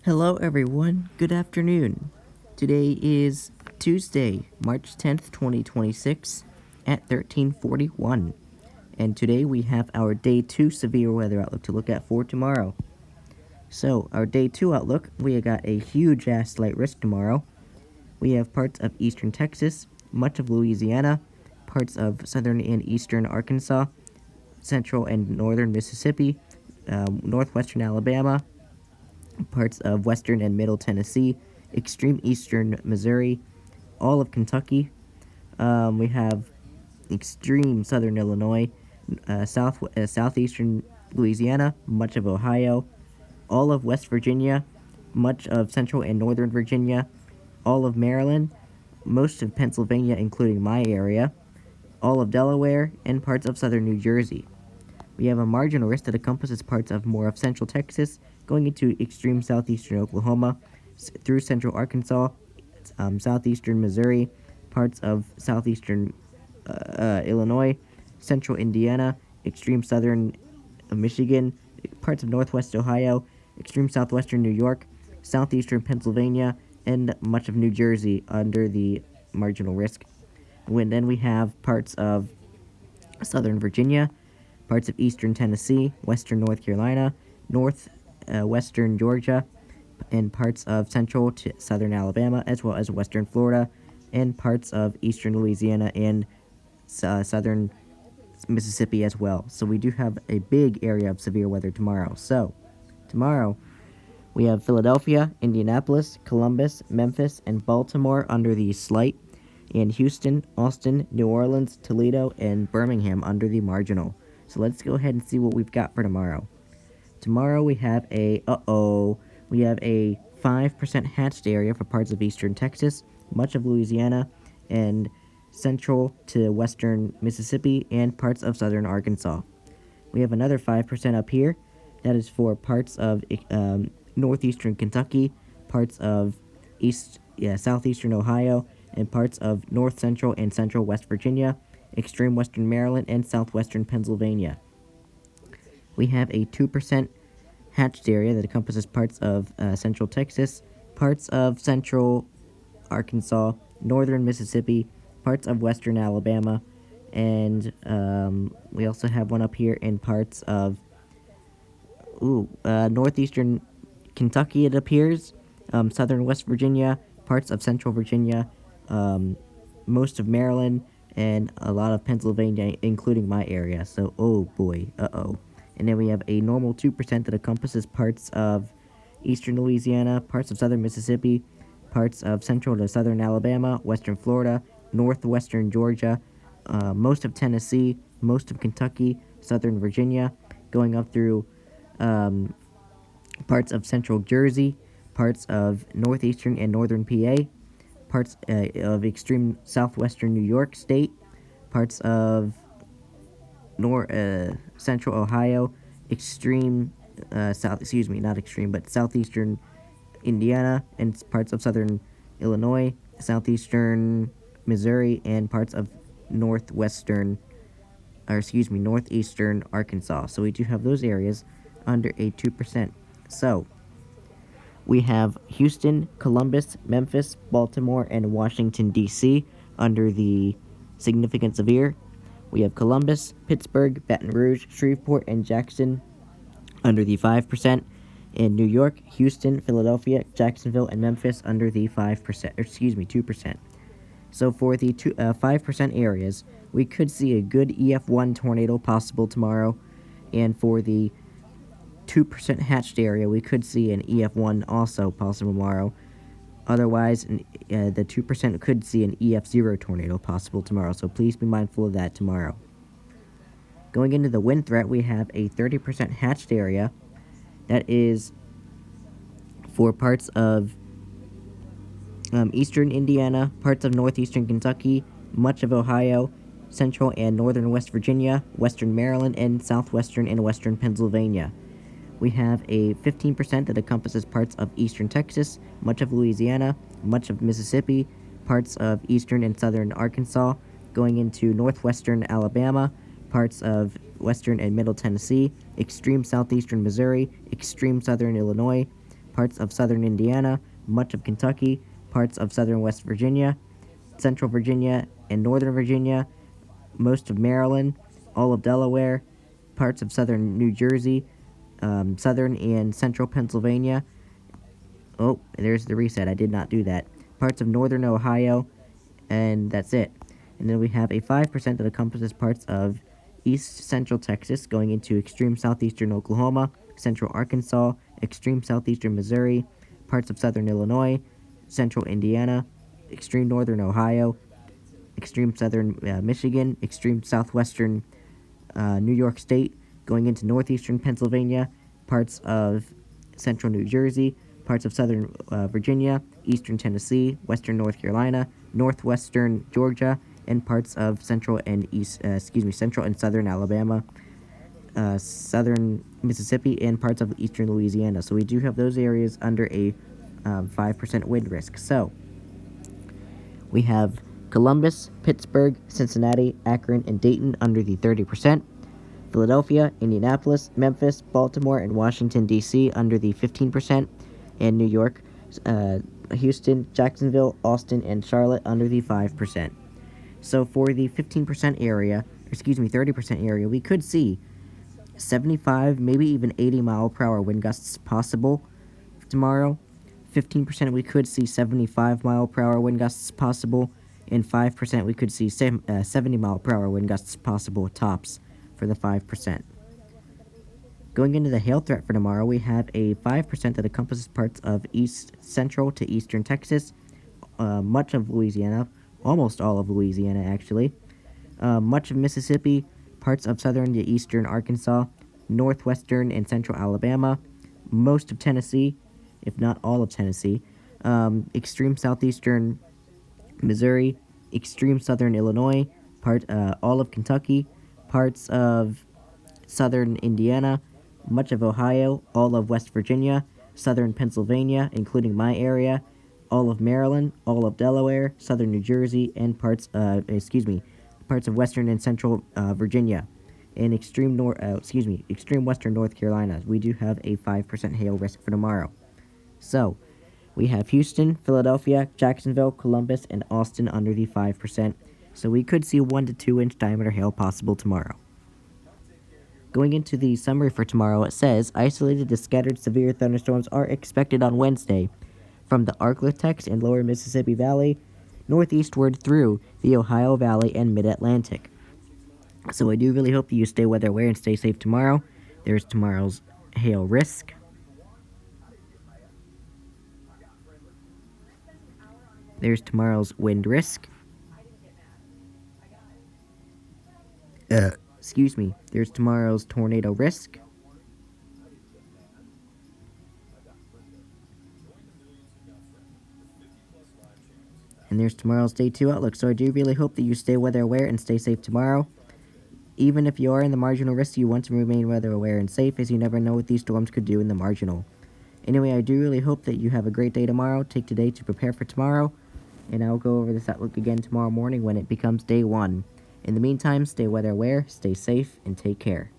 Hello everyone, good afternoon. Today is Tuesday, March 10th, 2026 at 13:41. And today we have our day 2 severe weather outlook to look at for tomorrow. So, our day 2 outlook, we got a huge ass light risk tomorrow. We have parts of eastern Texas, much of Louisiana, parts of southern and eastern Arkansas, central and northern Mississippi, northwestern Alabama, parts of western and middle Tennessee, extreme eastern Missouri, all of Kentucky. We have extreme southern Illinois, southeastern Louisiana, much of Ohio, all of West Virginia, much of central and northern Virginia, all of Maryland, most of Pennsylvania, including my area, all of Delaware, and parts of southern New Jersey. We have a marginal risk that encompasses parts of more of central Texas, going into extreme southeastern Oklahoma, through central Arkansas, southeastern Missouri, parts of southeastern Illinois, central Indiana, extreme southern Michigan, parts of northwest Ohio, extreme southwestern New York, southeastern Pennsylvania, and much of New Jersey under the marginal risk. Then we have parts of southern Virginia, parts of eastern Tennessee, western North Carolina, western Georgia, and parts of central to southern Alabama, as well as western Florida, and parts of eastern Louisiana and southern Mississippi as well. So we do have a big area of severe weather tomorrow. So, tomorrow, we have Philadelphia, Indianapolis, Columbus, Memphis, and Baltimore under the slight, and Houston, Austin, New Orleans, Toledo, and Birmingham under the marginal. So let's go ahead and see what we've got for tomorrow. Tomorrow we have a 5% hatched area for parts of eastern Texas, much of Louisiana, and central to western Mississippi, and parts of southern Arkansas. We have another 5% up here. That is for parts of northeastern Kentucky, parts of southeastern Ohio, and parts of north central and central West Virginia, extreme western Maryland, and southwestern Pennsylvania. We have a 2% hatched area that encompasses parts of central Texas, parts of central Arkansas, northern Mississippi, parts of western Alabama, and we also have one up here in parts of northeastern Kentucky, it appears, southern West Virginia, parts of central Virginia, most of Maryland, and a lot of Pennsylvania, including my area. So, oh boy, And then we have a normal 2% that encompasses parts of eastern Louisiana, parts of southern Mississippi, parts of central to southern Alabama, western Florida, northwestern Georgia, most of Tennessee, most of Kentucky, southern Virginia, going up through parts of central Jersey, parts of northeastern and northern PA, parts of extreme southwestern New York State, parts of central Ohio, southeastern Indiana, and parts of southern Illinois, southeastern Missouri, and parts of northeastern Arkansas. So we do have those areas under a 2%. So we have Houston, Columbus, Memphis, Baltimore, and Washington, D.C. under the significant severe. We have Columbus, Pittsburgh, Baton Rouge, Shreveport, and Jackson under the 5%. In New York, Houston, Philadelphia, Jacksonville, and Memphis under the 2%. So for the 5% areas, we could see a good EF1 tornado possible tomorrow, and for the 2% hatched area, we could see an EF1 also possible tomorrow. Otherwise, the 2% could see an EF0 tornado possible tomorrow, so please be mindful of that tomorrow. Going into the wind threat, we have a 30% hatched area. That is for parts of eastern Indiana, parts of northeastern Kentucky, much of Ohio, central and northern West Virginia, western Maryland, and southwestern and western Pennsylvania. We have a 15% that encompasses parts of eastern Texas, much of Louisiana, much of Mississippi, parts of eastern and southern Arkansas, going into northwestern Alabama, parts of western and middle Tennessee, extreme southeastern Missouri, extreme southern Illinois, parts of southern Indiana, much of Kentucky, parts of southern West Virginia, central Virginia and northern Virginia, most of Maryland, all of Delaware, parts of southern New Jersey, southern and central Pennsylvania. Oh, there's the reset. I did not do that. Parts of northern Ohio, and that's it. And then we have a 5% that encompasses parts of east central Texas going into extreme southeastern Oklahoma, central Arkansas, extreme southeastern Missouri, parts of southern Illinois, central Indiana, extreme northern Ohio, extreme southern Michigan, extreme southwestern New York State, going into northeastern Pennsylvania, parts of central New Jersey, parts of southern Virginia, eastern Tennessee, western North Carolina, northwestern Georgia, and parts of central and central and southern Alabama, southern Mississippi, and parts of eastern Louisiana. So we do have those areas under a 5% wind risk. So we have Columbus, Pittsburgh, Cincinnati, Akron, and Dayton under the 30%. Philadelphia, Indianapolis, Memphis, Baltimore, and Washington, D.C. under the 15%. And New York, Houston, Jacksonville, Austin, and Charlotte under the 5%. So for the 15% area, 30% area, we could see 75, maybe even 80 mile per hour wind gusts possible tomorrow. 15% we could see 75 mile per hour wind gusts possible, and 5% we could see 70 mile per hour wind gusts possible tops for the 5%. Going into the hail threat for tomorrow, we have a 5% that encompasses parts of east central to eastern Texas, much of Louisiana, almost all of Louisiana actually, much of Mississippi, parts of southern to eastern Arkansas, northwestern and central Alabama, most of Tennessee, if not all of Tennessee, extreme southeastern Missouri, extreme southern Illinois, all of Kentucky, parts of southern Indiana, much of Ohio, all of West Virginia, southern Pennsylvania, including my area, all of Maryland, all of Delaware, southern New Jersey, and parts of western and central Virginia, and extreme western North Carolina. We do have a 5% hail risk for tomorrow. So, we have Houston, Philadelphia, Jacksonville, Columbus, and Austin under the 5%. So we could see 1 to 2 inch diameter hail possible tomorrow. Going into the summary for tomorrow, it says, isolated to scattered severe thunderstorms are expected on Wednesday from the Arklatex and lower Mississippi Valley northeastward through the Ohio Valley and mid-Atlantic. So I do really hope that you stay weather aware and stay safe tomorrow. There's tomorrow's hail risk. There's tomorrow's wind risk. There's tomorrow's tornado risk. And there's tomorrow's day 2 outlook. So I do really hope that you stay weather aware and stay safe tomorrow. Even if you are in the marginal risk, you want to remain weather aware and safe, as you never know what these storms could do in the marginal. Anyway, I do really hope that you have a great day tomorrow. Take today to prepare for tomorrow. And I'll go over this outlook again tomorrow morning when it becomes day 1. In the meantime, stay weather aware, stay safe, and take care.